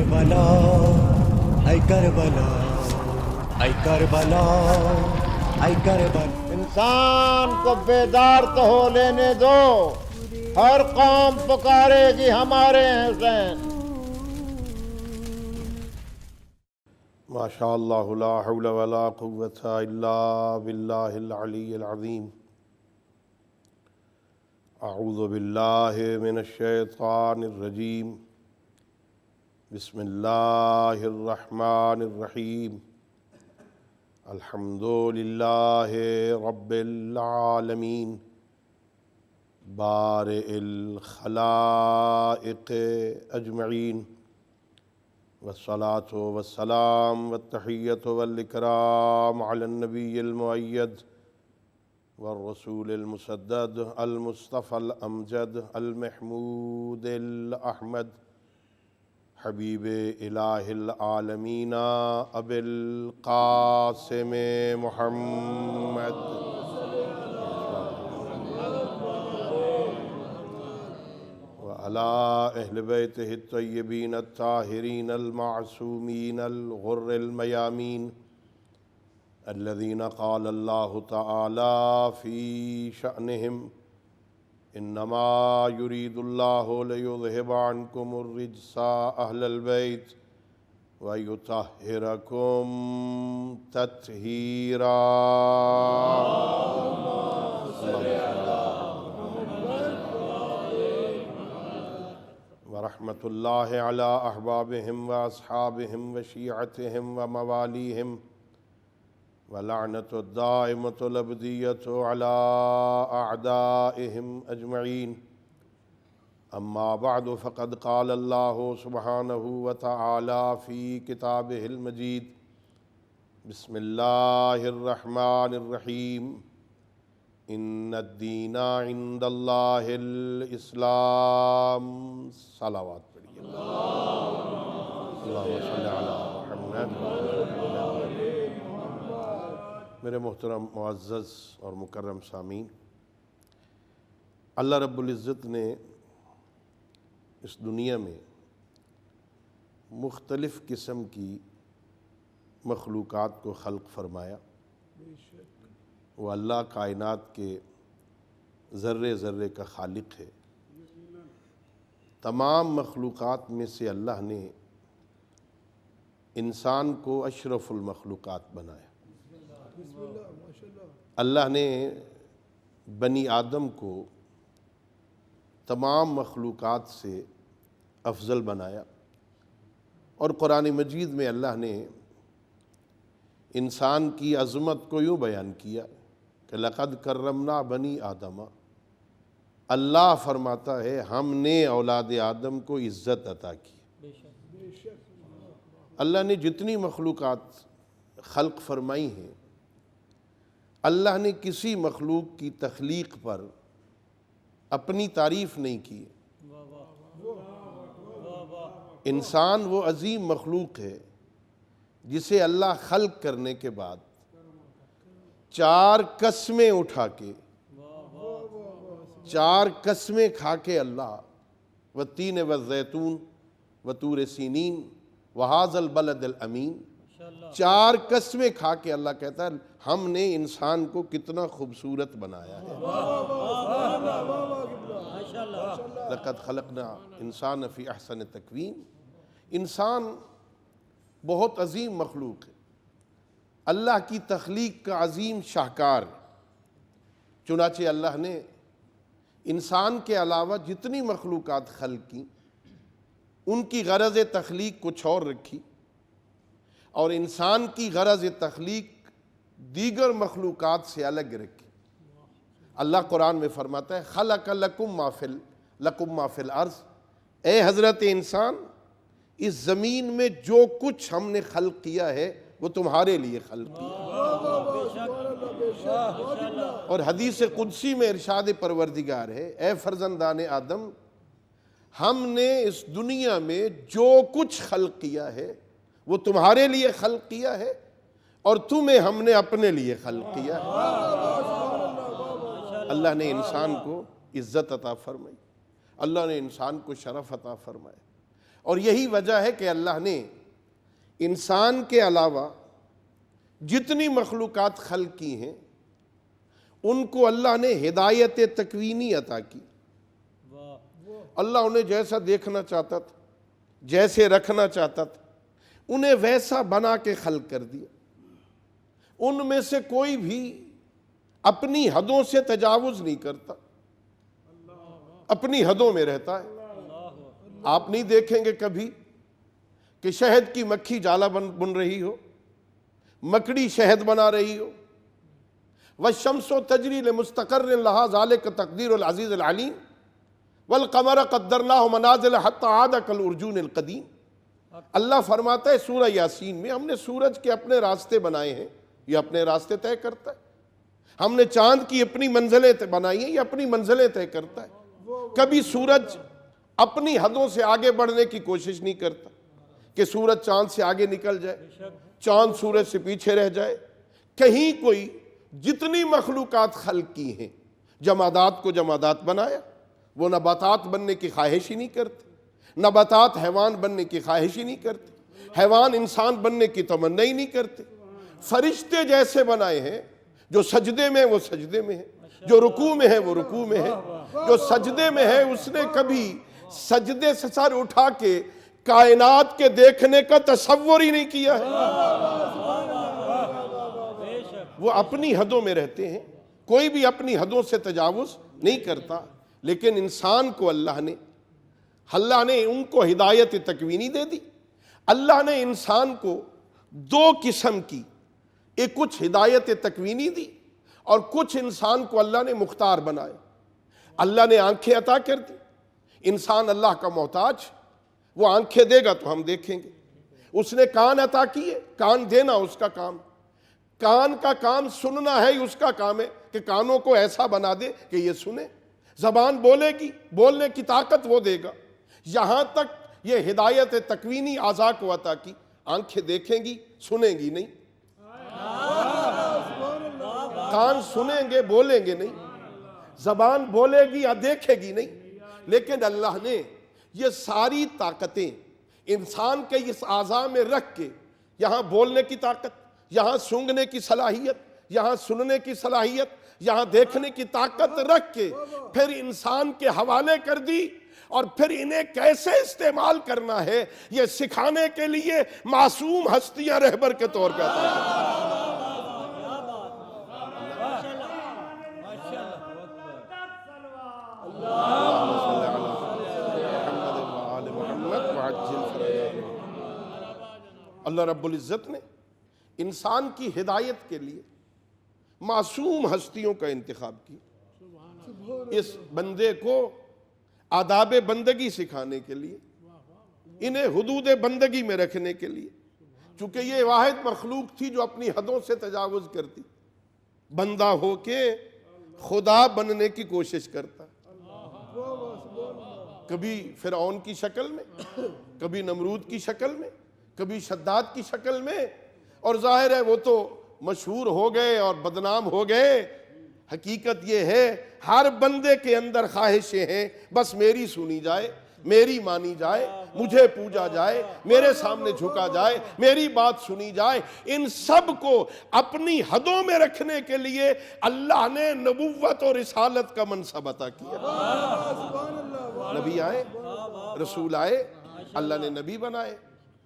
کربلا اے کربلا اے کربلا اے کربلا. انسان کو بیدار تو ہو لینے دو، ہر قوم پکارے گی ہمارے حسین. ماشاء اللہ لا حول ولا قوة الا باللہ العلی العظیم. اعوذ باللہ من الشیطان الرجیم. بسم اللہ الرحمن الرحیم. الحمد للہ رب العالمین بارئ الخلائق اجمعین، والصلاة والسلام والتحیۃ والاکرام علی النبی المؤید والرسول المسدد المصطفى الامجد المحمود الاحمد حبیب الہ العالمین ابی القاسم محمد وعلی اہل بیتہ الطیبین الطاہرین المعصومین الغر المیامین الذین قال اللہ تعالی فی شأنہم انما یرید اللہ لیذہب عنکم الرجس اہل البیت ویطہرکم تطہیرا. ورحمۃ اللہ علی احبابہم واصحابہم وشیعتہم وموالیہم ولعنۃ الدائمۃ الابدیۃ علی اعدائہم اجمعین. اما بعد فقد قال اللہ سبحانہ وتعالی فی کتابہ المجید. بسم اللہ الرحمن الرحیم. ان الدین عند اللہ الاسلام. صلوات پڑھیے. اللہم صلی علی محمد. میرے محترم معزز اور مکرم سامعین، اللہ رب العزت نے اس دنیا میں مختلف قسم کی مخلوقات کو خلق فرمایا. وہ اللہ کائنات کے ذرے ذرے کا خالق ہے. تمام مخلوقات میں سے اللہ نے انسان کو اشرف المخلوقات بنایا. اللہ نے بنی آدم کو تمام مخلوقات سے افضل بنایا. اور قرآن مجید میں اللہ نے انسان کی عظمت کو یوں بیان کیا کہ لقد کرمنا بنی آدم. اللہ فرماتا ہے ہم نے اولاد آدم کو عزت عطا کی. اللہ نے جتنی مخلوقات خلق فرمائی ہیں، اللہ نے کسی مخلوق کی تخلیق پر اپنی تعریف نہیں کی. انسان وہ عظیم مخلوق ہے جسے اللہ خلق کرنے کے بعد 4 قسمیں اٹھا کے 4 قسمیں کھا کے اللہ والتین والزیتون وطور سینین وہذا البلد الامین 4 قسمیں کھا کے اللہ کہتا ہے ہم نے انسان کو کتنا خوبصورت بنایا ہے. لقد خلقنا انسان فی احسن تقویم. انسان بہت عظیم مخلوق ہے، اللہ کی تخلیق کا عظیم شاہکار. چنانچہ اللہ نے انسان کے علاوہ جتنی مخلوقات خلق کی ان کی غرض تخلیق کچھ اور رکھی، اور انسان کی غرض تخلیق دیگر مخلوقات سے الگ رکھی. اللہ قرآن میں فرماتا ہے خلق لکم ما فی الارض. اے حضرت انسان، اس زمین میں جو کچھ ہم نے خلق کیا ہے وہ تمہارے لیے خلق کیا. اور حدیث قدسی میں ارشاد پروردگار ہے اے فرزندان آدم، ہم نے اس دنیا میں جو کچھ خلق کیا ہے وہ تمہارے لیے خلق کیا ہے اور تمہیں ہم نے اپنے لیے خلق کیا ہے. اللہ نے انسان کو عزت عطا فرمائی، اللہ نے انسان کو شرف عطا فرمایا. اور یہی وجہ ہے کہ اللہ نے انسان کے علاوہ جتنی مخلوقات خلق کی ہیں ان کو اللہ نے ہدایت تکوینی عطا کی. اللہ انہیں جیسا دیکھنا چاہتا تھا، جیسے رکھنا چاہتا تھا، انہیں ویسا بنا کے خلق کر دیا. ان میں سے کوئی بھی اپنی حدوں سے تجاوز نہیں کرتا، اپنی حدوں میں رہتا ہے. آپ نہیں دیکھیں گے کبھی کہ شہد کی مکھی جالا بن رہی ہو، مکڑی شہد بنا رہی ہو. والشمس تجری لمستقر لہا ذالک تقدیر العزیز العلیم والقمر قدرناہ منازل حتی عاد کالعرجون القدیم. اللہ فرماتا ہے سورہ یاسین میں، ہم نے سورج کے اپنے راستے بنائے ہیں، یہ اپنے راستے طے کرتا ہے. ہم نے چاند کی اپنی منزلیں بنائی ہیں، یہ اپنی منزلیں طے کرتا ہے. کبھی سورج اپنی حدوں سے آگے بڑھنے کی کوشش نہیں کرتا کہ سورج چاند سے آگے نکل جائے، چاند سورج سے پیچھے رہ جائے. کہیں کوئی جتنی مخلوقات خلق کی ہیں، جمادات کو جمادات بنایا، وہ نباتات بننے کی خواہش ہی نہیں کرتے، نباتات حیوان بننے کی خواہش ہی نہیں کرتے، حیوان انسان بننے کی تمنا ہی نہیں کرتے. فرشتے جیسے بنائے ہیں، جو سجدے میں وہ سجدے میں ہے، جو رکوع میں ہے وہ رکوع میں ہے. جو سجدے میں ہے اس نے کبھی سجدے سے سر اٹھا کے کائنات کے دیکھنے کا تصور ہی نہیں کیا ہے. وہ اپنی حدوں میں رہتے ہیں، کوئی بھی اپنی حدوں سے تجاوز نہیں کرتا. لیکن انسان کو اللہ نے ان کو ہدایت تکوینی دے دی. اللہ نے انسان کو دو قسم کی، ایک کچھ ہدایت تکوینی دی اور کچھ انسان کو اللہ نے مختار بنایا. اللہ نے آنکھیں عطا کر دی. انسان اللہ کا محتاج، وہ آنکھیں دے گا تو ہم دیکھیں گے. اس نے کان عطا کیے، کان دینا اس کا کام. کان کا کام سننا ہے، اس کا کام ہے کہ کانوں کو ایسا بنا دے کہ یہ سنے. زبان بولے گی، بولنے کی طاقت وہ دے گا. یہاں تک یہ ہدایت تکوینی اعضاء کو عطا کی. آنکھیں دیکھیں گی، سنیں گی نہیں. کان سنیں گے، بولیں گے نہیں. زبان بولے گی یا دیکھے گی نہیں. لیکن اللہ نے یہ ساری طاقتیں انسان کے اس اعضاء میں رکھ کے، یہاں بولنے کی طاقت، یہاں سونگھنے کی صلاحیت، یہاں سننے کی صلاحیت، یہاں دیکھنے کی طاقت رکھ کے پھر انسان کے حوالے کر دی. اور پھر انہیں کیسے استعمال کرنا ہے یہ سکھانے کے لیے معصوم ہستیاں رہبر کے طور پہ عطا کی. اللہ رب العزت نے انسان کی ہدایت کے لیے معصوم ہستیوں کا انتخاب کیا. اس بندے کو آداب بندگی سکھانے کے لیے، انہیں حدود بندگی میں رکھنے کے لیے. چونکہ یہ واحد مخلوق تھی جو اپنی حدوں سے تجاوز کرتی، بندہ ہو کے خدا بننے کی کوشش کرتا. کبھی فرعون کی شکل میں، کبھی نمرود کی شکل میں، کبھی شداد کی شکل میں. اور ظاہر ہے وہ تو مشہور ہو گئے اور بدنام ہو گئے. حقیقت یہ ہے ہر بندے کے اندر خواہشیں ہیں، بس میری سنی جائے، میری مانی جائے، مجھے پوجا جائے، میرے سامنے جھکا جائے، میری بات سنی جائے. ان سب کو اپنی حدوں میں رکھنے کے لیے اللہ نے نبوت اور رسالت کا منصب عطا کیا. نبی آئے، رسول آئے، اللہ نے نبی بنائے،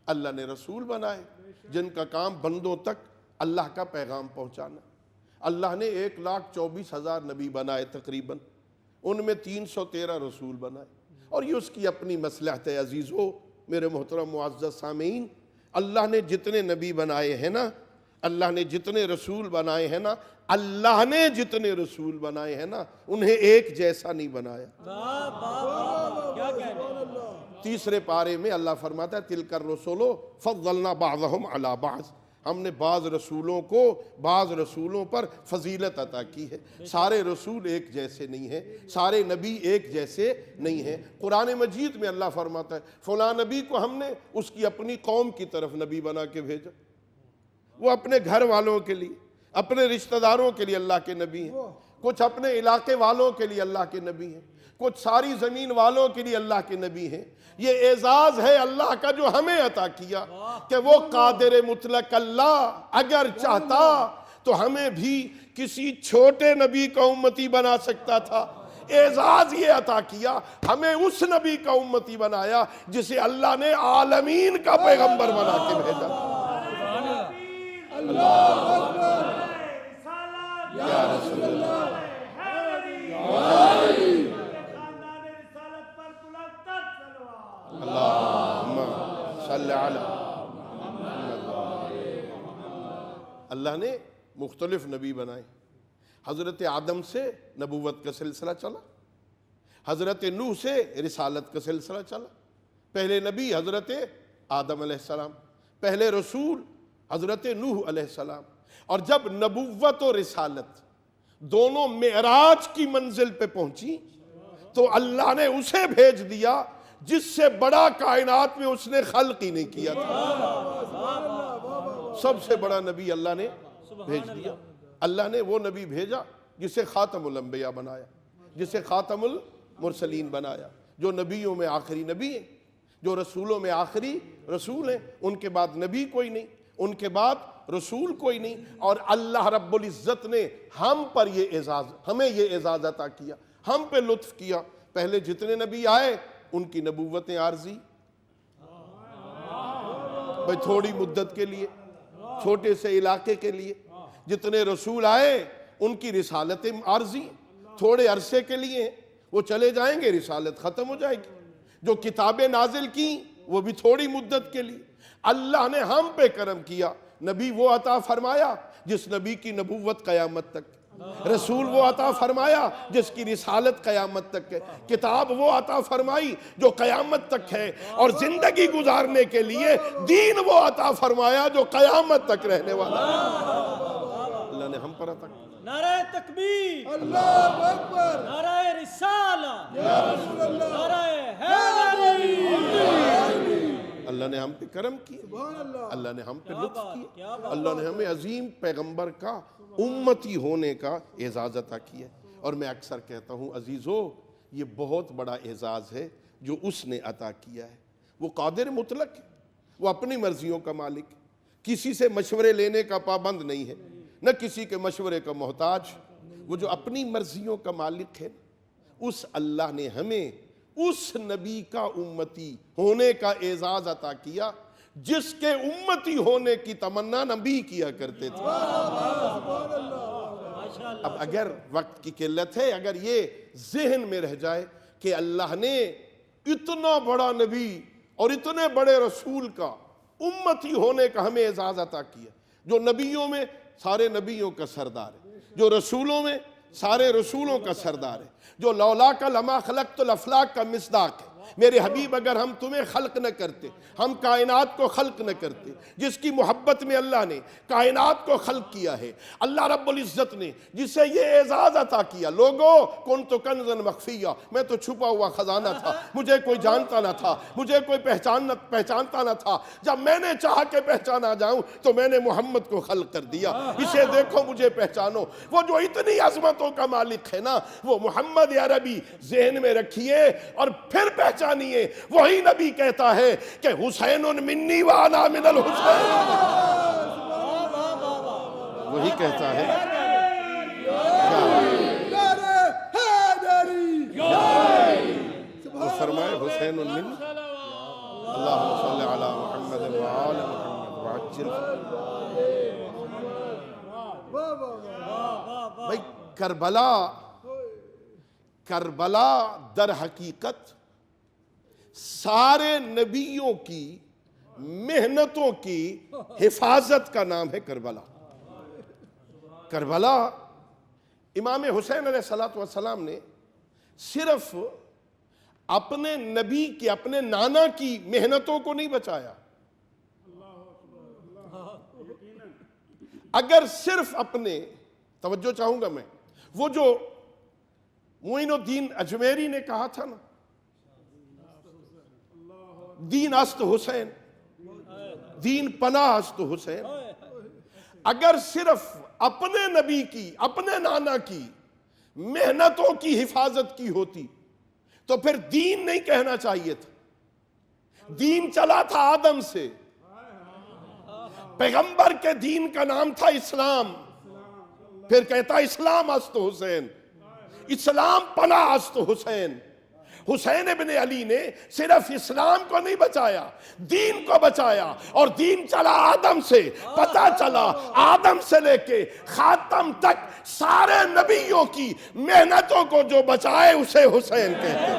اللہ نے رسول بنائے جن کا کام بندوں تک اللہ کا پیغام پہنچانا. اللہ نے 1,24,000 نبی بنائے تقریباً، ان میں 313 رسول بنائے. اور یہ اس کی اپنی مصلحت ہے. عزیزو، میرے محترم معزز سامعین، اللہ نے جتنے نبی بنائے ہیں نا، اللہ نے جتنے رسول بنائے ہیں نا، اللہ نے جتنے رسول بنائے ہیں نا، انہیں ایک جیسا نہیں بنایا. تیسرے پارے میں اللہ فرماتا ہے تِلْكَ الرُّسُلُ فَضَّلْنَا بَعْضَهُمْ عَلَى بَعْضٍ. ہم نے بعض رسولوں کو بعض رسولوں پر فضیلت عطا کی ہے. سارے رسول ایک جیسے نہیں ہیں، سارے نبی ایک جیسے نہیں ہیں. قرآن مجید میں اللہ فرماتا ہے فلاں نبی کو ہم نے اس کی اپنی قوم کی طرف نبی بنا کے بھیجا. وہ اپنے گھر والوں کے لیے، اپنے رشتہ داروں کے لیے اللہ کے نبی ہیں. کچھ اپنے علاقے والوں کے لیے اللہ کے نبی ہیں. کچھ ساری زمین والوں کے لیے اللہ کے نبی ہیں. یہ اعزاز ہے اللہ کا جو ہمیں عطا کیا کہ وہ قادر مطلق اللہ اگر چاہتا تو ہمیں بھی کسی چھوٹے نبی کا امتی بنا سکتا تھا. اعزاز یہ عطا کیا، ہمیں اس نبی کا امتی بنایا جسے اللہ نے عالمین کا پیغمبر بنا کے بھیجا. یا رسول اللہ اللہم صلی علی اللہ نے مختلف نبی بنائے. حضرت آدم سے نبوت کا سلسلہ چلا، حضرت نوح سے رسالت کا سلسلہ چلا. پہلے نبی حضرت آدم علیہ السلام، پہلے رسول حضرت نوح علیہ السلام. اور جب نبوت و رسالت دونوں معراج کی منزل پہ پہنچی تو اللہ نے اسے بھیج دیا جس سے بڑا کائنات میں اس نے خلق ہی نہیں کیا تھا. سب سے بڑا نبی اللہ نے بھیج دیا. اللہ نے وہ نبی بھیجا جسے خاتم الانبیاء بنایا، جسے خاتم المرسلین بنایا، جو نبیوں میں آخری نبی ہیں، جو رسولوں میں آخری رسول ہیں. ان کے بعد نبی کوئی نہیں، ان کے بعد رسول کوئی نہیں. اور اللہ رب العزت نے ہم پر یہ اعزاز، ہمیں یہ اعزاز عطا کیا، ہم پہ لطف کیا. پہلے جتنے نبی آئے ان کی نبوتیں عارضی، بھئی تھوڑی مدت کے لیے، چھوٹے سے علاقے کے لیے. جتنے رسول آئے ان کی رسالتیں عارضی، تھوڑے عرصے کے لیے، وہ چلے جائیں گے، رسالت ختم ہو جائے گی. جو کتابیں نازل کی وہ بھی تھوڑی مدت کے لیے. اللہ نے ہم پہ کرم کیا، نبی وہ عطا فرمایا جس نبی کی نبوت قیامت تک، رسول وہ عطا فرمایا جس کی رسالت قیامت تک ہے، کتاب وہ عطا فرمائی جو قیامت تک ہے، اور زندگی گزارنے کے لیے دین وہ عطا فرمایا جو قیامت تک رہنے والا. اللہ نے ہم پر عطا کیا. نعرہ تکبیر، اللہ اکبر، نعرہ رسالہ، یا رسول اللہ، نعرہ حیدری. اللہ نے ہم پہ کرم کیا، اللہ نے ہم پہ لطف کیا، اللہ نے ہمیں عظیم پیغمبر کا امتی ہونے کا اعزاز عطا کیا. اور میں اکثر کہتا ہوں عزیزو، یہ بہت بڑا اعزاز ہے جو اس نے عطا کیا ہے. وہ قادر مطلق ہے، وہ اپنی مرضیوں کا مالک، کسی سے مشورے لینے کا پابند نہیں ہے، نہ کسی کے مشورے کا محتاج. وہ جو اپنی مرضیوں کا مالک ہے، اس اللہ نے ہمیں اس نبی کا امتی ہونے کا اعزاز عطا کیا جس کے امتی ہونے کی تمنا نبی کیا کرتے تھے. اب اگر وقت کی قلت ہے، اگر یہ ذہن میں رہ جائے کہ اللہ نے اتنا بڑا نبی اور اتنے بڑے رسول کا امتی ہونے کا ہمیں اعزاز عطا کیا، جو نبیوں میں سارے نبیوں کا سردار ہے، جو رسولوں میں سارے رسولوں کا سردار ہے، جو لولاک لما خلقت الافلاک کا مصداق ہے. میرے حبیب اگر ہم تمہیں خلق نہ کرتے، ہم کائنات کو خلق نہ کرتے، جس کی محبت میں اللہ نے کائنات کو خلق کیا ہے، اللہ رب العزت نے جسے یہ اعزاز عطا کیا. لوگو کنت کنزا مخفیہ، میں تو چھپا ہوا خزانہ تھا، مجھے کوئی جانتا نہ تھا، مجھے کوئی پہچانتا نہ تھا. جب میں نے چاہا کہ پہچانا جاؤں تو میں نے محمد کو خلق کر دیا. اسے دیکھو، مجھے پہچانو. وہ جو اتنی عظمتوں کا مالک ہے نا، وہ محمد عربی ذہن میں رکھیے اور پھر پہچانیے. وہی نبی کہتا ہے کہ حسین منی وانا من الحسین. وہی کہتا ہے وہ فرمائے حسین من اللہم صلی علی محمد وآل محمد وعجل. بھئی کربلا در حقیقت سارے نبیوں کی محنتوں کی حفاظت کا نام ہے کربلا. کربلا امام حسین علیہ السلام نے صرف اپنے نبی کے، اپنے نانا کی محنتوں کو نہیں بچایا. اگر صرف اپنے، توجہ چاہوں گا میں، وہ جو معین الدین اجمیری نے کہا تھا نا، دین است حسین، دین پناہ است حسین. اگر صرف اپنے نبی کی، اپنے نانا کی محنتوں کی حفاظت کی ہوتی تو پھر دین نہیں کہنا چاہیے تھا، دین چلا تھا آدم سے، پیغمبر کے دین کا نام تھا اسلام، پھر کہتا اسلام است حسین، اسلام پناہ است حسین۔ حسین ابن علی نے صرف اسلام کو نہیں بچایا، دین کو بچایا، اور دین چلا آدم سے۔ پتہ چلا آدم سے لے کے خاتم تک سارے نبیوں کی محنتوں کو جو بچائے اسے حسین کہتے ہیں،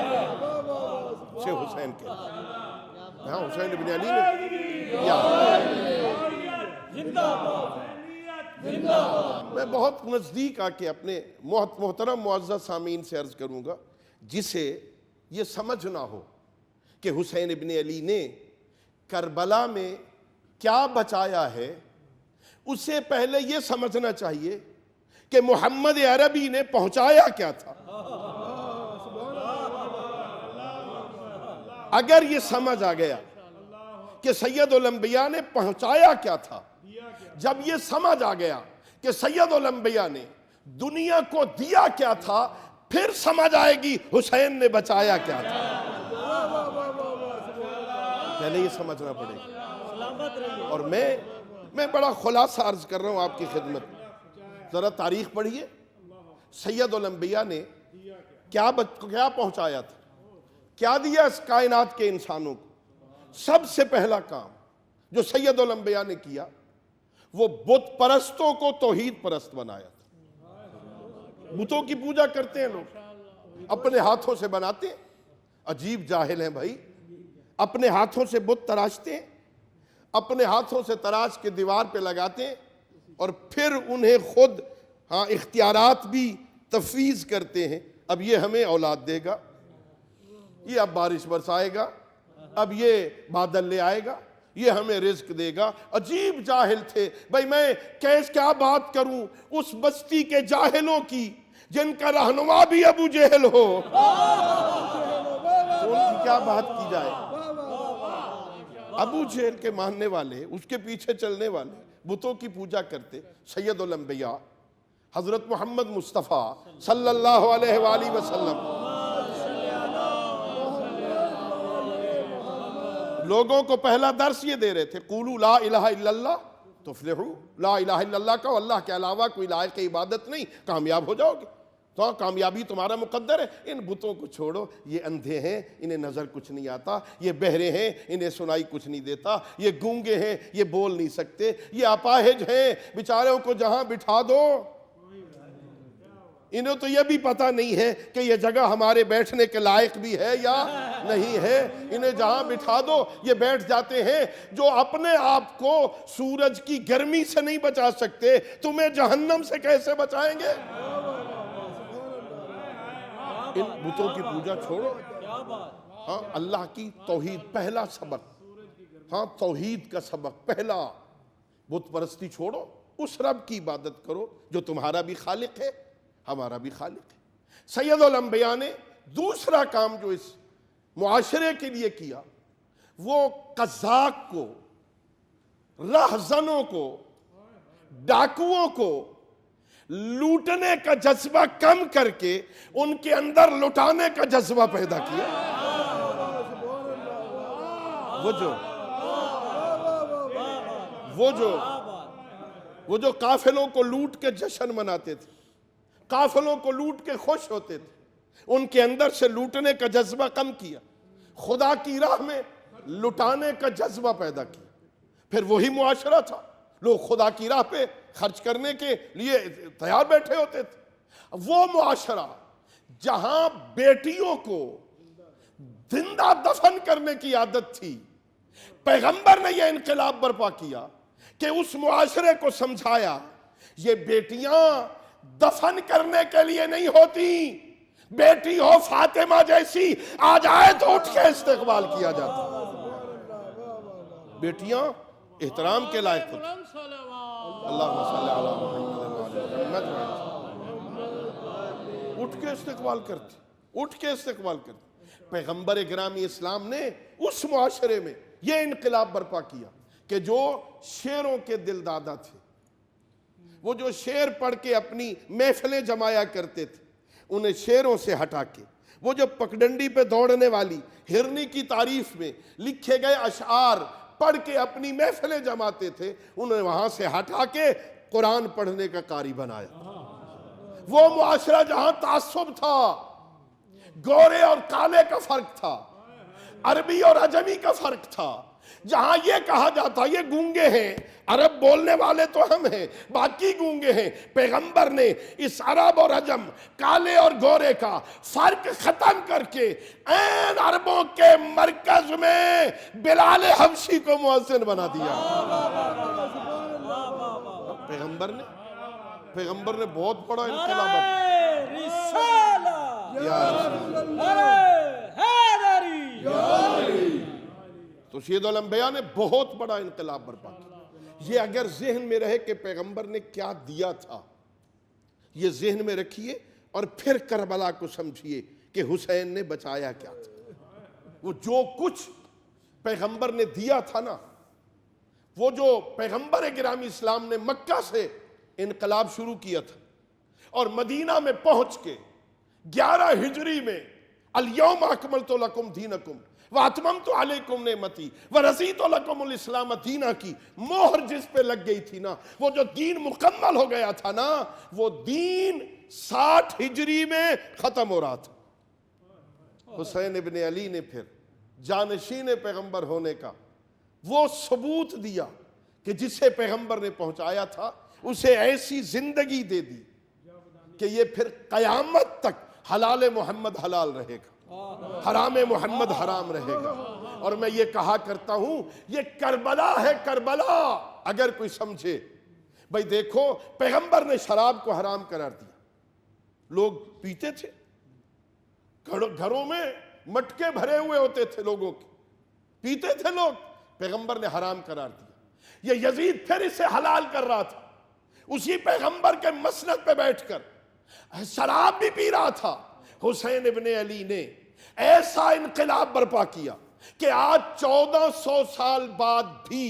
اسے حسین کہتے ہیں۔ ہاں، حسین ابن علی نے کیا۔ میں بہت نزدیک آ کے اپنے محترم معزز سامعین سے عرض کروں گا، جسے یہ سمجھ نہ ہو کہ حسین ابن علی نے کربلا میں کیا بچایا ہے، اسے پہلے یہ سمجھنا چاہیے کہ محمد عربی نے پہنچایا کیا تھا۔ اگر یہ سمجھ آ گیا کہ سید الانبیاء نے پہنچایا کیا تھا، جب یہ سمجھ آ گیا کہ سید الانبیاء نے دنیا کو دیا کیا تھا، پھر سمجھ آئے گی حسین نے بچایا کیا تھا۔ پہلے یہ سمجھنا پڑے گا۔ اور میں بڑا خلاصہ عرض کر رہا ہوں آپ کی خدمت، ذرا تاریخ پڑھیے، سید الانبیاء نے کیا پہنچایا تھا، کیا دیا اس کائنات کے انسانوں کو۔ سب سے پہلا کام جو سید الانبیاء نے کیا، وہ بت پرستوں کو توحید پرست بنایا تھا۔ بتوں کی پوجا کرتے ہیں لوگ، اپنے ہاتھوں سے بناتے ہیں، عجیب جاہل ہیں بھائی، اپنے ہاتھوں سے بت تراشتے ہیں، اپنے ہاتھوں سے تراش کے دیوار پہ لگاتے ہیں، اور پھر انہیں خود اختیارات بھی تفویض کرتے ہیں۔ اب یہ ہمیں اولاد دے گا، یہ اب بارش برسائے گا، اب یہ بادل لے آئے گا، یہ ہمیں رزق دے گا۔ عجیب جاہل تھے بھائی، میں کیا بات کروں اس بستی کے جاہلوں کی جن کا رہنما بھی ابو جہل ہو، تو ان کی کیا بات کی جائے۔ ابو جہل کے ماننے والے، اس کے پیچھے چلنے والے بتوں کی پوجا کرتے، سید الانبیاء حضرت محمد مصطفیٰ صلی اللہ علیہ وآلہ وسلم لوگوں کو پہلا درس یہ دے رہے تھے، قولوا لا الہ الا اللہ تفلحوا، لا الہ الا اللہ کہو، اللہ کے علاوہ کوئی لائق عبادت نہیں، کامیاب ہو جاؤ گے۔ تو کامیابی تمہارا مقدر ہے۔ ان بتوں کو چھوڑو، یہ اندھے ہیں، انہیں نظر کچھ نہیں آتا، یہ بہرے ہیں، انہیں سنائی کچھ نہیں دیتا، یہ گونگے ہیں، یہ بول نہیں سکتے، یہ اپاہج ہیں، بیچاروں کو جہاں بٹھا دو۔ انہیں تو یہ بھی پتہ نہیں ہے کہ یہ جگہ ہمارے بیٹھنے کے لائق بھی ہے یا نہیں ہے، انہیں جہاں بٹھا دو یہ بیٹھ جاتے ہیں۔ جو اپنے آپ کو سورج کی گرمی سے نہیں بچا سکتے، تمہیں جہنم سے کیسے بچائیں گے؟ ان بتوں کی پوجا چھوڑو، ہاں اللہ کی توحید پہلا سبق، ہاں توحید کا سبق پہلا، بت پرستی چھوڑو، اس رب کی عبادت کرو جو تمہارا بھی خالق ہے، ہمارا بھی خالق ہے۔ سید الانبیاء نے دوسرا کام جو اس معاشرے کے لیے کیا، وہ قزاق کو، رہزنوں کو، ڈاکوؤں کو لوٹنے کا جذبہ کم کر کے ان کے اندر لٹانے کا جذبہ پیدا کیا۔ وہ جو قافلوں کو لوٹ کے جشن مناتے تھے، قافلوں کو لوٹ کے خوش ہوتے تھے، ان کے اندر سے لوٹنے کا جذبہ کم کیا، خدا کی راہ میں لٹانے کا جذبہ پیدا کیا۔ پھر وہی معاشرہ تھا، لوگ خدا کی راہ پہ خرچ کرنے کے لیے تیار بیٹھے ہوتے تھے۔ وہ معاشرہ جہاں بیٹیوں کو زندہ دفن کرنے کی عادت تھی، پیغمبر نے یہ انقلاب برپا کیا کہ اس معاشرے کو سمجھایا یہ بیٹیاں دفن کرنے کے لیے نہیں ہوتی، بیٹی ہو فاطمہ جیسی آ جائے تو اٹھ کے استقبال کیا جاتا۔ بیٹیاں احترام کے لائق ہوتی، اللہم صلی علی محمد، اٹھ کے استقبال کرتی، پیغمبر گرامی اسلام نے اس معاشرے میں یہ انقلاب برپا کیا کہ جو شعروں کے دل دادا تھے، وہ جو شعر پڑھ کے اپنی محفلیں جمایا کرتے تھے، انہیں شعروں سے ہٹا کے وہ جو پگڈنڈی پہ دوڑنے والی ہرنی کی تعریف میں لکھے گئے اشعار پڑھ کے اپنی محفلیں جماتے تھے، انہیں وہاں سے ہٹا کے قرآن پڑھنے کا قاری بنایا۔ وہ معاشرہ جہاں تعصب تھا، گورے اور کالے کا فرق تھا، عربی اور عجمی کا فرق تھا، جہاں یہ کہا جاتا یہ گونگے ہیں، عرب بولنے والے تو ہم ہیں، باقی گونگے ہیں، پیغمبر نے اس عرب اور عجم، کالے اور گورے کا فرق ختم کر کے این عربوں کے مرکز میں بلال حبشی کو مؤذن بنا دیا۔ پیغمبر نے بہت بڑا انقلاب نعرہ رسالہ، یا رسول اللہ۔ نعرہ حیدری۔ تو سید الانبیاء نے بہت بڑا انقلاب برپا کیا۔ یہ اگر ذہن میں رہے کہ پیغمبر نے کیا دیا تھا، یہ ذہن میں رکھیے اور پھر کربلا کو سمجھیے کہ حسین نے بچایا کیا تھا۔ وہ جو کچھ پیغمبر نے دیا تھا نا، وہ جو پیغمبر گرامی اسلام نے مکہ سے انقلاب شروع کیا تھا اور مدینہ میں پہنچ کے 11 ہجری میں الیوم اکملت لکم دینکم واتممت علیکم نعمتی ورضیت لکم الاسلام دینا کی مہر جس پہ لگ گئی تھی نا، وہ جو دین مکمل ہو گیا تھا نا، وہ دین 60 ہجری میں ختم ہو رہا تھا۔ حسین ابن علی نے پھر جانشین پیغمبر ہونے کا وہ ثبوت دیا کہ جسے پیغمبر نے پہنچایا تھا اسے ایسی زندگی دے دی کہ یہ پھر قیامت تک حلال محمد حلال رہے گا، حرام محمد حرام رہے گا۔ اور میں یہ کہا کرتا ہوں یہ کربلا ہے، کربلا۔ اگر کوئی سمجھے بھئی دیکھو پیغمبر نے شراب کو حرام قرار دیا، لوگ پیتے تھے، گھروں میں مٹکے بھرے ہوئے ہوتے تھے لوگوں کے، پیتے تھے لوگ، پیغمبر نے حرام قرار دیا۔ یہ یزید پھر اسے حلال کر رہا تھا، اسی پیغمبر کے مسند پہ بیٹھ کر شراب بھی پی رہا تھا۔ حسین ابن علی نے ایسا انقلاب برپا کیا کہ آج 1400 سال بعد بھی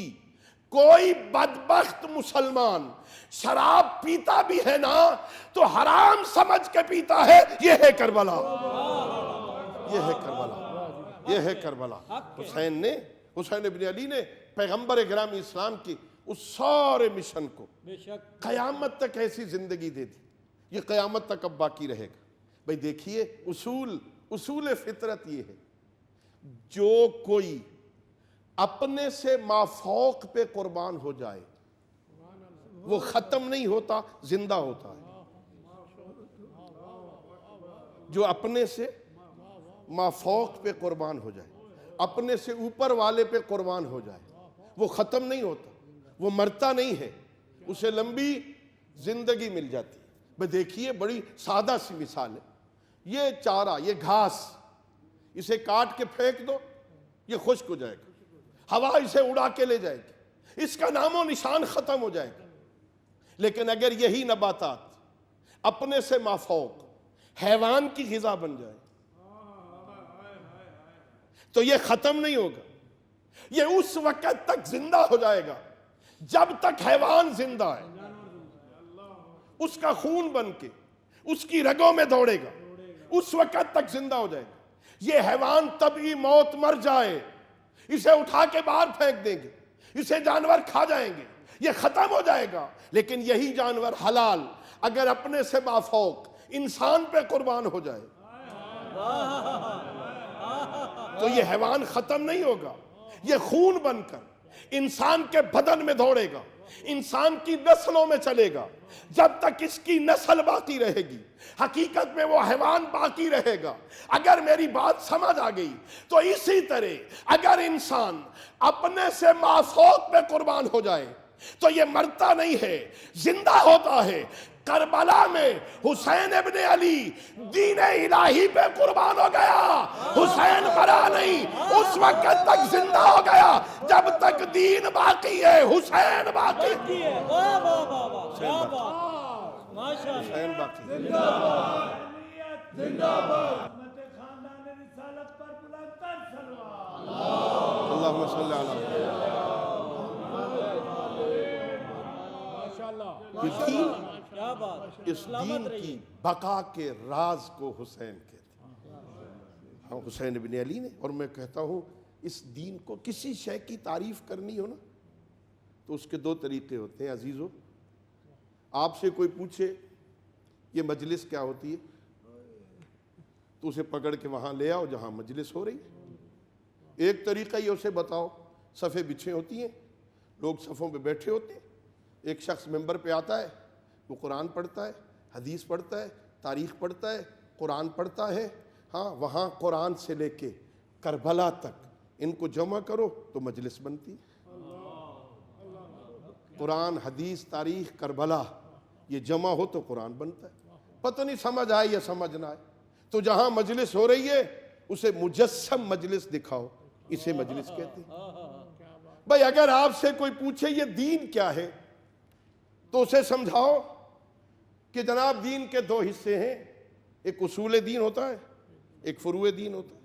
کوئی بدبخت مسلمان شراب پیتا بھی ہے نا تو حرام سمجھ کے پیتا ہے۔ یہ ہے کربلا، یہ ہے کربلا، یہ ہے کربلا۔ حسین ابن علی نے پیغمبر گرامی اسلام کی اس سارے مشن کو قیامت تک ایسی زندگی دے دی، یہ قیامت تک اب باقی رہے گا۔ بھئی دیکھیے اصول فطرت یہ ہے، جو کوئی اپنے سے مافوق پہ قربان ہو جائے وہ ختم نہیں ہوتا، زندہ ہوتا ہے۔ جو اپنے سے مافوق پہ قربان ہو جائے، اپنے سے اوپر والے پہ قربان ہو جائے، وہ ختم نہیں ہوتا، وہ مرتا نہیں ہے، اسے لمبی زندگی مل جاتی ہے۔ بھئی دیکھیے بڑی سادہ سی مثال ہے، یہ چارہ، یہ گھاس، اسے کاٹ کے پھینک دو یہ خشک ہو جائے گا، ہوا اسے اڑا کے لے جائے گی، اس کا نام و نشان ختم ہو جائے گا۔ لیکن اگر یہی نباتات اپنے سے مافوق حیوان کی غذا بن جائے تو یہ ختم نہیں ہوگا، یہ اس وقت تک زندہ ہو جائے گا جب تک حیوان زندہ ہے، اس کا خون بن کے اس کی رگوں میں دوڑے گا، اس وقت تک زندہ ہو جائے گا۔ یہ حیوان طبعی موت مر جائے، اسے اٹھا کے باہر پھینک دیں گے، اسے جانور کھا جائیں گے، یہ ختم ہو جائے گا۔ لیکن یہی جانور حلال اگر اپنے سے مافوق انسان پہ قربان ہو جائے تو یہ حیوان ختم نہیں ہوگا، یہ خون بن کر انسان کے بدن میں دوڑے گا، انسان کی نسلوں میں چلے گا، جب تک اس کی نسل باقی رہے گی حقیقت میں وہ حیوان باقی رہے گا۔ اگر میری بات سمجھ آ گئی تو اسی طرح اگر انسان اپنے سے مافوق پہ قربان ہو جائے تو یہ مرتا نہیں ہے، زندہ ہوتا ہے۔ کربلا میں حسین ابن علی دین الہی پہ قربان ہو گیا، حسین مرا نہیں، اس وقت تک زندہ ہو گیا جب تک دین باقی ہے، حسین باقی ہے۔ واہ واہ واہ واہ، کیا بات، ماشاءاللہ، حسین باقی ہے۔ اللہم صلی اللہ علیہ کیا بات، اس دین کی بقا کے راز کو حسین کہتے ہیں۔ ہاں حسین ابن علی نے. اور میں کہتا ہوں اس دین کو کسی شے کی تعریف کرنی ہو نا تو اس کے دو طریقے ہوتے ہیں عزیزو. آپ سے کوئی پوچھے یہ مجلس کیا ہوتی ہے تو اسے پکڑ کے وہاں لے آؤ جہاں مجلس ہو رہی ہے. ایک طریقہ یہ اسے بتاؤ, صفیں بچھے ہوتی ہیں, لوگ صفوں پہ بیٹھے ہوتے ہیں, ایک شخص ممبر پہ آتا ہے, وہ قرآن پڑھتا ہے, حدیث پڑھتا ہے, تاریخ پڑھتا ہے, قرآن پڑھتا ہے. ہاں وہاں قرآن سے لے کے کربلا تک ان کو جمع کرو تو مجلس بنتی. قرآن, حدیث, تاریخ, کربلا یہ جمع ہو تو قرآن بنتا ہے. پتہ نہیں سمجھ آئے یا سمجھ نہ آئے, تو جہاں مجلس ہو رہی ہے اسے مجسم مجلس دکھاؤ, اسے مجلس کہتے ہیں. بھائی اگر آپ سے کوئی پوچھے یہ دین کیا ہے تو اسے سمجھاؤ کہ جناب دین کے دو حصے ہیں, ایک اصول دین ہوتا ہے, ایک فروع دین ہوتا ہے.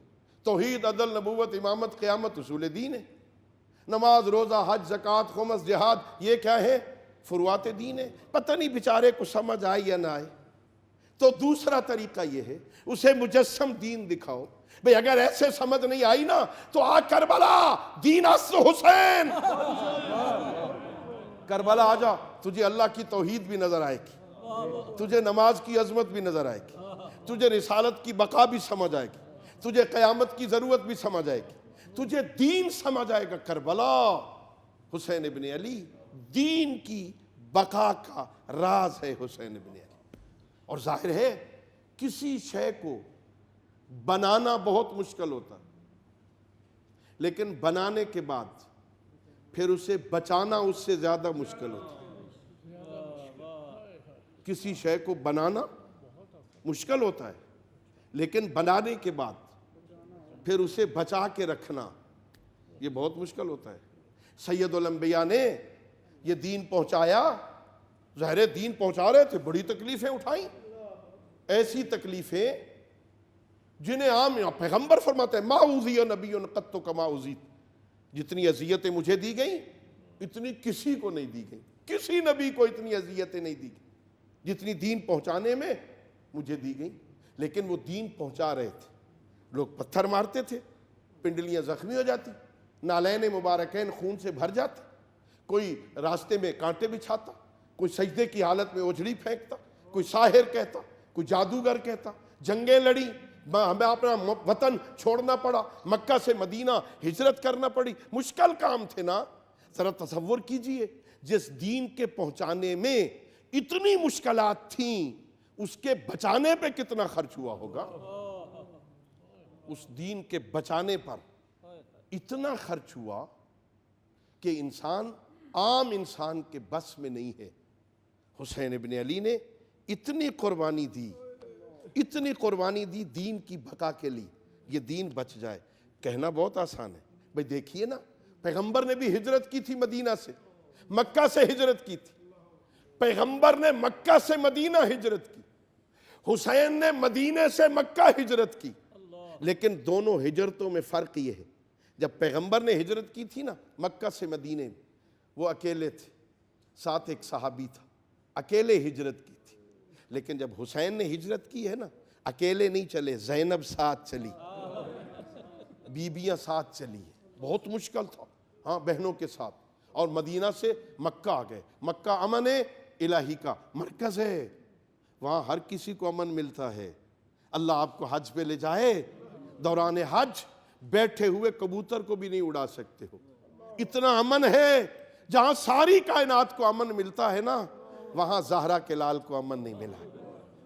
توحید, عدل, نبوت, امامت, قیامت اصول دین ہے. نماز, روزہ, حج, زکوٰۃ, خمس, جہاد یہ کیا ہے؟ فروعات دین ہے. پتہ نہیں بیچارے کو سمجھ آئے یا نہ آئے. تو دوسرا طریقہ یہ ہے اسے مجسم دین دکھاؤ. بھئی اگر ایسے سمجھ نہیں آئی نا تو آ کربلا, دین اصل حسین. کربلا آ جا, تجھے اللہ کی توحید بھی نظر آئے گی, تجھے نماز کی عظمت بھی نظر آئے گی, تجھے رسالت کی بقا بھی سمجھ آئے گی, تجھے قیامت کی ضرورت بھی سمجھ آئے گی, تجھے دین سمجھ آئے گا. کربلا, حسین ابن علی دین کی بقا کا راز ہے حسین ابن علی. اور ظاہر ہے کسی شے کو بنانا بہت مشکل ہوتا, لیکن بنانے کے بعد پھر اسے بچانا اس سے زیادہ مشکل ہوتا. کسی شے کو بنانا مشکل ہوتا ہے, لیکن بنانے کے بعد پھر اسے بچا کے رکھنا یہ بہت مشکل ہوتا ہے. سید الانبیاء نے یہ دین پہنچایا, ظاہر دین پہنچا رہے تھے, بڑی تکلیفیں اٹھائیں, ایسی تکلیفیں جنہیں عام پیغمبر فرماتے ہیں ما اوذی نبی قط کما اوذیت, جتنی اذیتیں مجھے دی گئیں اتنی کسی کو نہیں دی گئیں, کسی نبی کو اتنی اذیتیں نہیں دی گئیں جتنی دین پہنچانے میں مجھے دی گئیں. لیکن وہ دین پہنچا رہے تھے, لوگ پتھر مارتے تھے, پنڈلیاں زخمی ہو جاتی, نالین مبارکین خون سے بھر جاتے, کوئی راستے میں کانٹے بچھاتا, کوئی سجدے کی حالت میں اوجھڑی پھینکتا, کوئی ساحر کہتا, کوئی جادوگر کہتا, جنگیں لڑی, ہمیں اپنا وطن چھوڑنا پڑا, مکہ سے مدینہ ہجرت کرنا پڑی, مشکل کام تھے نا. ذرا تصور کیجئے جس دین کے پہنچانے میں اتنی مشکلات تھیں اس کے بچانے پہ کتنا خرچ ہوا ہوگا. اس دین کے بچانے پر اتنا خرچ ہوا کہ انسان, عام انسان کے بس میں نہیں ہے. حسین ابن علی نے اتنی قربانی دی, اتنی قربانی دی دین کی بقا کے لیے, یہ دین بچ جائے. کہنا بہت آسان ہے, بھئی دیکھیے نا پیغمبر نے بھی ہجرت کی تھی مدینہ سے, مکہ سے ہجرت کی تھی. پیغمبر نے مکہ سے مدینہ ہجرت کی, حسین نے مدینے سے مکہ ہجرت کی. لیکن دونوں ہجرتوں میں فرق یہ ہے, جب پیغمبر نے ہجرت کی تھی نا مکہ سے مدینے میں, وہ اکیلے تھے, ساتھ ایک صحابی تھا, اکیلے ہجرت کی تھی. لیکن جب حسین نے ہجرت کی ہے نا, اکیلے نہیں چلے, زینب ساتھ چلی, بیبیاں ساتھ چلی. بہت مشکل تھا, ہاں بہنوں کے ساتھ. اور مدینہ سے مکہ آ گئے. مکہ امن الہی کا مرکز ہے, وہاں ہر کسی کو امن ملتا ہے. اللہ آپ کو حج پہ لے جائے, دوران حج بیٹھے ہوئے کبوتر کو بھی نہیں اڑا سکتے ہو, اتنا امن ہے. جہاں ساری کائنات کو امن ملتا ہے نا, وہاں زہرا کے لال کو امن نہیں ملا.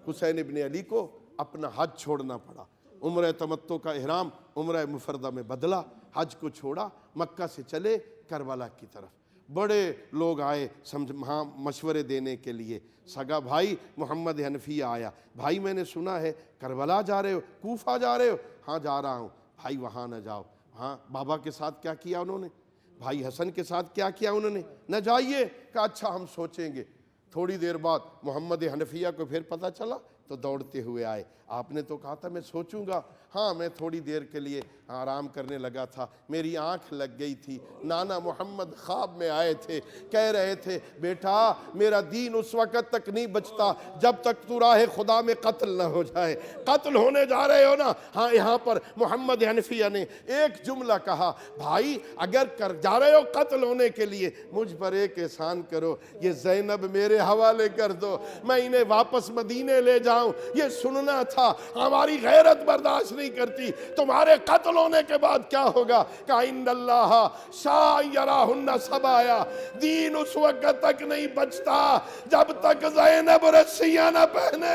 حسین ابن علی کو اپنا حج چھوڑنا پڑا, عمرہ تمتع کا احرام عمرہ مفردہ میں بدلا, حج کو چھوڑا, مکہ سے چلے کربلا کی طرف. بڑے لوگ آئے ہاں مشورے دینے کے لیے. سگا بھائی محمد حنفیہ آیا, بھائی میں نے سنا ہے کربلا جا رہے ہو, کوفہ جا رہے ہو. ہاں جا رہا ہوں. بھائی وہاں نہ جاؤ. ہاں بابا کے ساتھ کیا کیا انہوں نے, بھائی حسن کے ساتھ کیا کیا انہوں نے, نہ جائیے. کہا اچھا ہم سوچیں گے. تھوڑی دیر بعد محمد حنفیہ کو پھر پتہ چلا تو دوڑتے ہوئے آئے. آپ نے تو کہا تھا میں سوچوں گا, ہاں میں تھوڑی دیر کے لیے آرام کرنے لگا تھا، میری آنکھ لگ گئی تھی، نانا محمد خواب میں آئے تھے، کہہ رہے تھے بیٹا میرا دین اس وقت تک نہیں بچتا جب تک تو راہ خدا میں قتل نہ ہو جائے۔ قتل ہونے جا رہے ہو نا؟ ہاں یہاں پر محمد حنفیہ نے ایک جملہ کہا، بھائی اگر جا رہے ہو قتل ہونے کے لیے مجھ پر ایک احسان کرو، یہ زینب میرے حوالے کر دو، میں انہیں واپس مدینے لے جاؤں۔ یہ سننا تھا، ہماری غیرت برداشت نہیں کرتی، تمہارے قتل ہونے کے بعد کیا ہوگا؟ کہ ان اللہ شاء یراہن سبایا، دین اس وقت تک نہیں بچتا جب تک زینب رسیاں نہ پہنے۔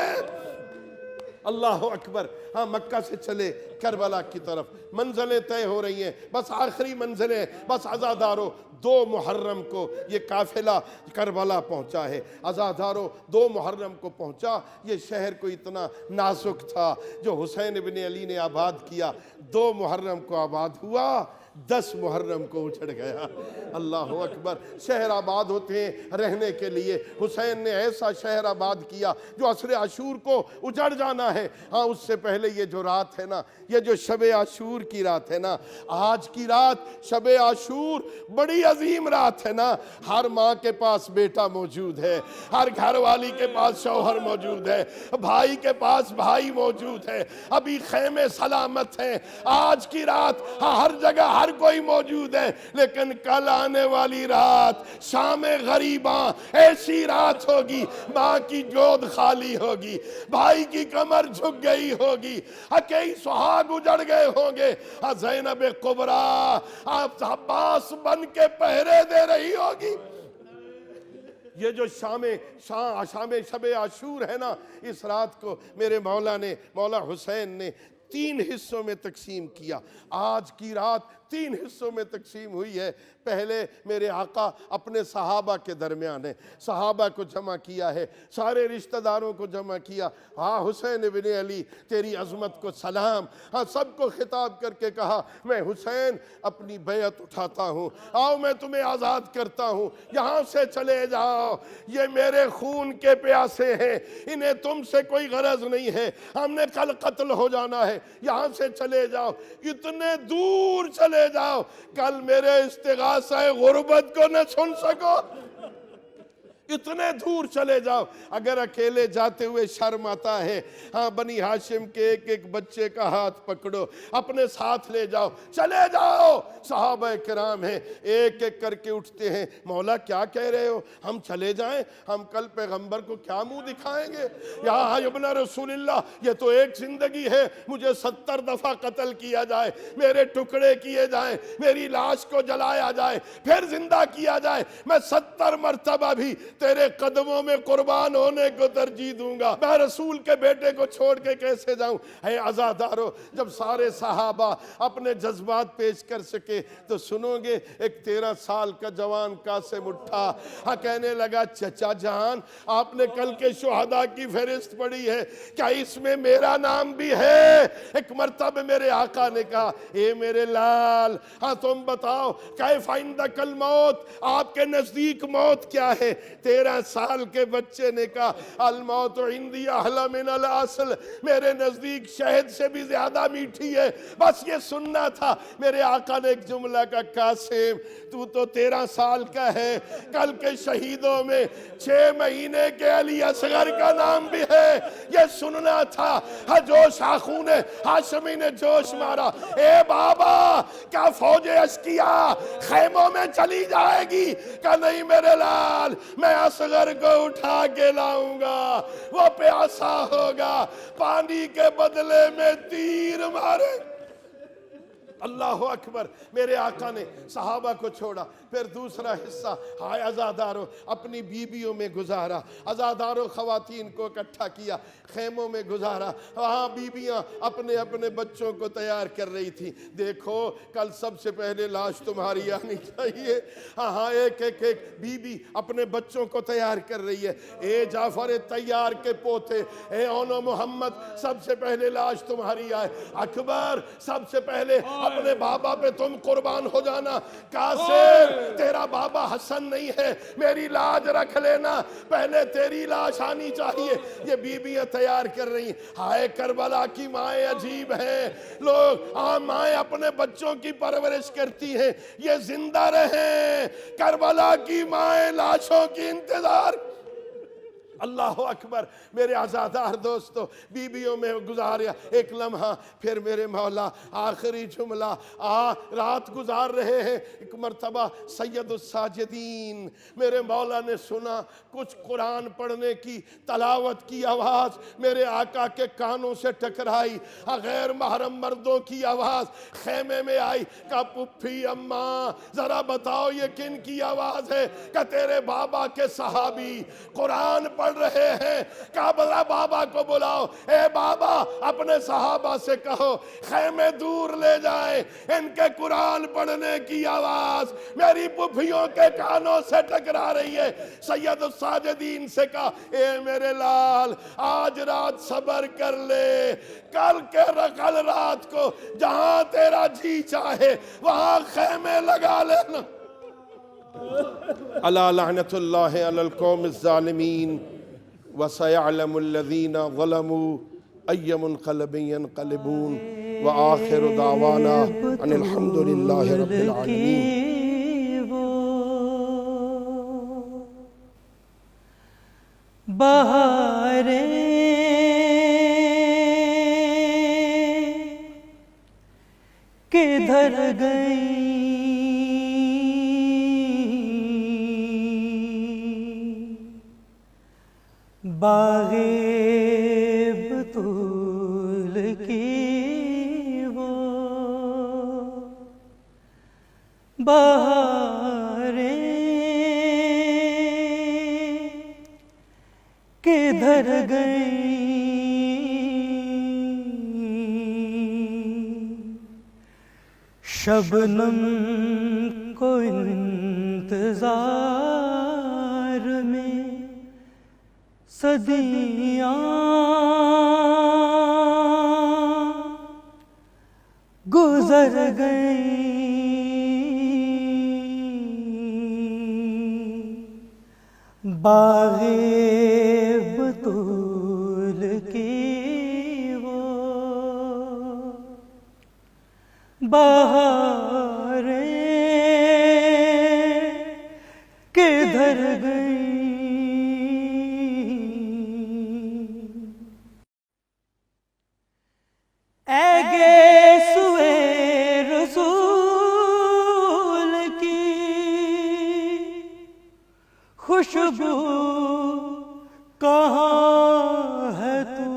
اللہ اکبر۔ ہاں مکہ سے چلے کربلا کی طرف، منزلیں طے ہو رہی ہیں، بس آخری منزلیں، بس عزادارو 2 محرم کو یہ قافلہ کربلا پہنچا ہے۔ عزادارو 2 محرم کو پہنچا۔ یہ شہر کو اتنا نازک تھا جو حسین ابن علی نے آباد کیا، 2 محرم کو آباد ہوا، 10 محرم کو اجڑ گیا۔ اللہ اکبر۔ شہر آباد ہوتے ہیں رہنے کے لیے، حسین نے ایسا شہر آباد کیا جو عصر عاشور کو اجڑ جانا ہے۔ ہاں اس سے پہلے یہ جو رات ہے نا، یہ جو شب عاشور کی رات ہے نا، آج کی رات شب عاشور بڑی عظیم رات ہے نا۔ ہر ماں کے پاس بیٹا موجود ہے، ہر گھر والی کے پاس شوہر موجود ہے، بھائی کے پاس بھائی موجود ہے، ابھی خیمے سلامت ہیں۔ آج کی رات ہر جگہ ہر کوئی موجود ہے، لیکن کل آنے والی رات شام غریباں ایسی رات ہوگی، ماں کی گود خالی ہوگی، بھائی کی کمر جھک گئی ہوگی، کئی سہاگ اجڑ گئے ہوں گے، زینب کبریٰ عباس بن کے پہرے دے رہی ہوگی۔ یہ جو شام شب عاشور ہے نا، اس رات کو میرے مولا حسین نے 3 حصوں میں تقسیم کیا۔ آج کی رات 3 حصوں میں تقسیم ہوئی ہے۔ پہلے میرے آقا اپنے صحابہ کے درمیان ہے، صحابہ کو جمع کیا ہے، سارے رشتہ داروں کو جمع کیا۔ ہاں حسین ابن علی تیری عظمت کو سلام۔ ہاں سب کو خطاب کر کے کہا، میں حسین اپنی بیعت اٹھاتا ہوں، آؤ میں تمہیں آزاد کرتا ہوں، یہاں سے چلے جاؤ، یہ میرے خون کے پیاسے ہیں، انہیں تم سے کوئی غرض نہیں ہے، ہم نے کل قتل ہو جانا ہے، یہاں سے چلے جاؤ، اتنے دور چلے جاؤ کل میرے استغاثہ غربت کو نہ سن سکو۔ اتنے دور چلے جاؤ، اگر اکیلے جاتے ہوئے شرم آتا ہے، ہاں بنی ہاشم کے ایک ایک بچے کا ہاتھ پکڑو، اپنے ساتھ لے جاؤ، چلے جاؤ۔ صحابہ کرام ہیں، ایک ایک کر کے اٹھتے ہیں، مولا کیا کہہ رہے ہو؟ ہم چلے جائیں؟ ہم کل پیغمبر کو کیا منہ دکھائیں گے؟ یا ابن رسول اللہ، یہ تو ایک زندگی ہے، مجھے 70 دفعہ قتل کیا جائے، میرے ٹکڑے کیے جائیں، میری لاش کو جلایا جائے، پھر زندہ کیا جائے، میں 70 مرتبہ بھی تیرے قدموں میں قربان ہونے کو ترجیح دوں گا۔ میں رسول کے بیٹے کو چھوڑ کے کیسے جاؤں؟ اے عزادارو، جب سارے صحابہ اپنے جذبات پیش کر سکے تو سنو گے، ایک 13 سال کا جوان قاسم اٹھا، ہاں کہنے لگا چچا جان، آپ نے کل کے شہداء کی فہرست پڑھی ہے، کیا اس میں میرا نام بھی ہے؟ ایک مرتبہ میرے آقا نے کہا، اے میرے لال، ہاں تم بتاؤ کیف عندک الموت، آپ کے نزدیک موت کیا ہے؟ 13 سال کے بچے نے کہا، الموت عندی احلی من العسل، میرے نزدیک شہد سے بھی زیادہ میٹھی ہے۔ بس یہ سننا تھا۔ میرے آقا نے ایک جملہ کا، قاسم تو 13 سال کا ہے، کل کے شہیدوں میں 6 مہینے کے علی اصغر کا نام بھی ہے، یہ سننا تھا۔ جوش آخون ہاشمی نے جوش مارا، اے بابا کیا فوج اشقیا خیموں میں چلی جائے گی؟ کہ نہیں میرے لال، میں اصغر کو اٹھا کے لاؤں گا، وہ پیاسا ہوگا، پانی کے بدلے میں تیر مارے۔ اللہ اکبر۔ میرے آقا نے صحابہ کو چھوڑا، پھر دوسرا حصہ ہائے عزادارو اپنی بیویوں میں گزارا، عزادارو خواتین کو اکٹھا کیا، خیموں میں گزارا، وہاں بیویاں اپنے اپنے بچوں کو تیار کر رہی تھی۔ دیکھو کل سب سے پہلے لاش تمہاری آنی چاہیے۔ ہاں ایک ایک ایک بیوی اپنے بچوں کو تیار کر رہی ہے۔ اے جعفر تیار کے پوتے، اے اونو محمد، سب سے پہلے لاش تمہاری آئے۔ اکبر، سب سے پہلے اپنے بابا پہ تم قربان ہو جانا. قاسم تیرا بابا حسن نہیں ہے, میری لاج رکھ لینا, پہلے تیری لاش آنی چاہیے. یہ بیویاں تیار کر رہی ہیں. ہائے کربلا کی مائیں عجیب ہیں. لوگ عام مائیں اپنے بچوں کی پرورش کرتی ہیں, یہ زندہ رہیں. کربلا کی مائیں لاشوں کی انتظار. اللہ اکبر. میرے عزادار دوستو, بیویوں میں گزاریا ایک لمحہ, پھر میرے مولا آخری جملہ. رات گزار رہے ہیں, ایک مرتبہ سید الساجدین میرے مولا نے سنا کچھ قرآن پڑھنے کی تلاوت کی آواز میرے آقا کے کانوں سے ٹکرائی. غیر محرم مردوں کی آواز خیمے میں آئی. کہا پپھی اماں ذرا بتاؤ یہ کن کی آواز ہے؟ کہ تیرے بابا کے صحابی قرآن پڑھ رہے ہیں. کہا بڑا بابا کو بلاؤ. اے بابا اپنے صحابہ سے کہو خیمے دور لے جائیں, ان کے قرآن پڑھنے کی آواز میری پھوپھیوں کے کانوں سے ٹکرا رہی ہے. سید الساجدین سے کہا اے میرے لال آج رات صبر کر لے, کل رات کو جہاں تیرا جی چاہے وہاں خیمے لگا لینا. الا لعنت اللہ علی القوم الظالمین وسيعلم الذين ظلموا أي منقلب ينقلبون وآخر دعوانا أن الحمد لله رب العالمين. بہاریں کدھر گئی, باغ بطول کی وہ بہاریں کدھر گئی, شبنم کو انتظار میں صدیاں گزر گئیں, باغ بطول کی وہ بہاریں کدھر گئیں. خوشبو کہاں ہے تو,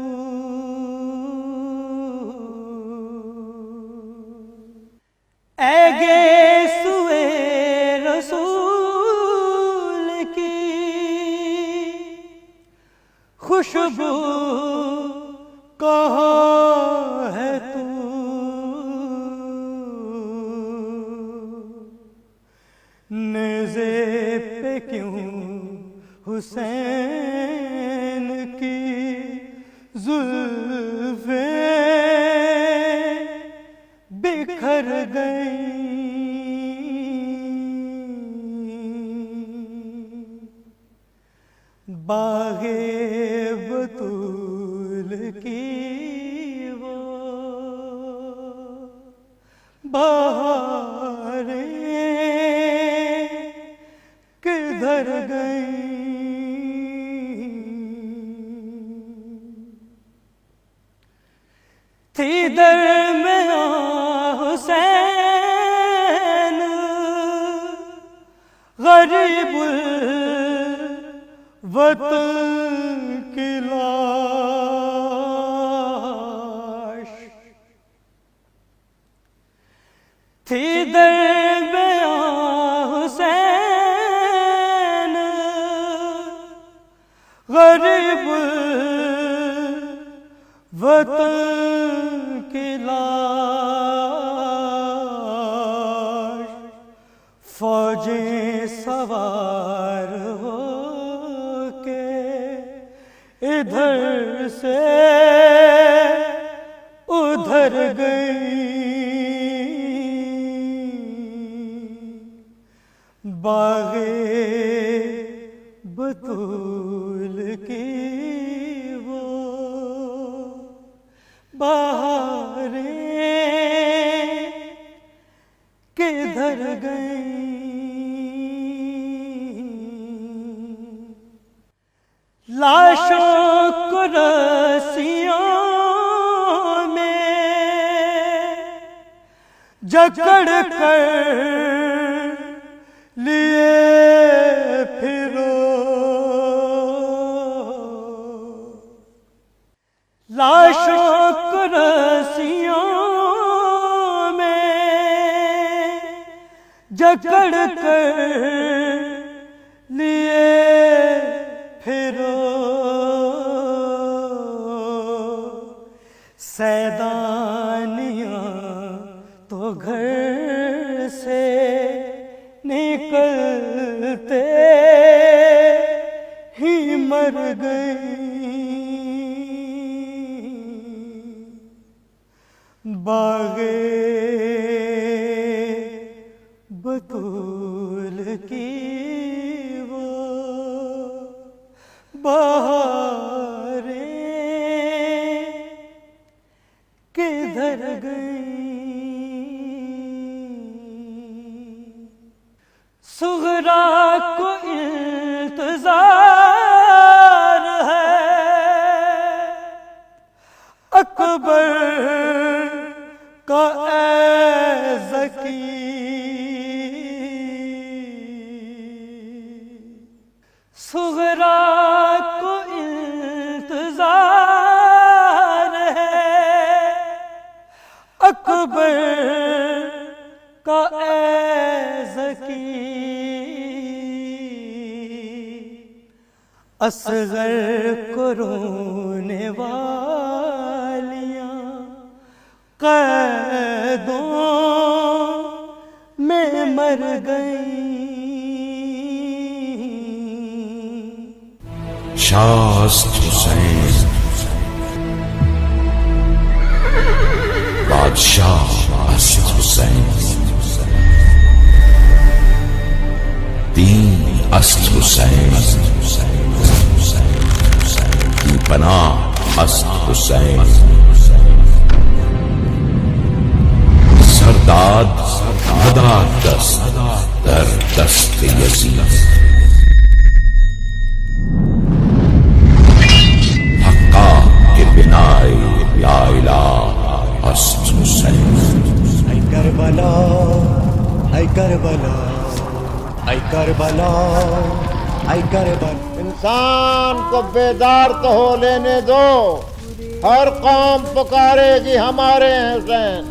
اے گیسوئے رسول کی خوشبو کہاں ہے تو, نیزے پہ کیوں حسین کی زلفیں بکھر گئیں, باغ بطول کی وہ بہاریں کدھر گئیں. تھی درمیان حسین غریب الوطن کی لاش, تھی درمیان حسین غریب الوطن کی لاش, فوجیں سوار ہو کے ادھر سے ادھر گئی, بطول کی وہ بہاریں کدھر گئیں؟ لاشوں کو رسیوں میں جکڑ کر لیے پھرو، لاشوں کو رسیوں میں جکڑ کر لیے پھرو، سیدانیاں تو گھر سے نکلتے ہی مر گئی، باغ بطول کی وہ بہاریں کدھر گئیں؟ صغرا کو انتظار ہے اکبر کا اے ذکی، صغرا کو انتظار ہے اکبر کا اے ذکی، اصغر کو رونے والیاں قیدوں میں مر گئیں، شاست حسین بادشاہ است حسین، دین است حسین، کی پناہ است حسین، سرداد مداد دست در دست یزید، حقا کے بنائے لا الہ است حسین۔ اے کربلا، اے کربلا، اے کربلا، اے کربلا۔ انسان کو بیدار تو ہو لینے دو، ہر قوم پکارے گی ہمارے حسین۔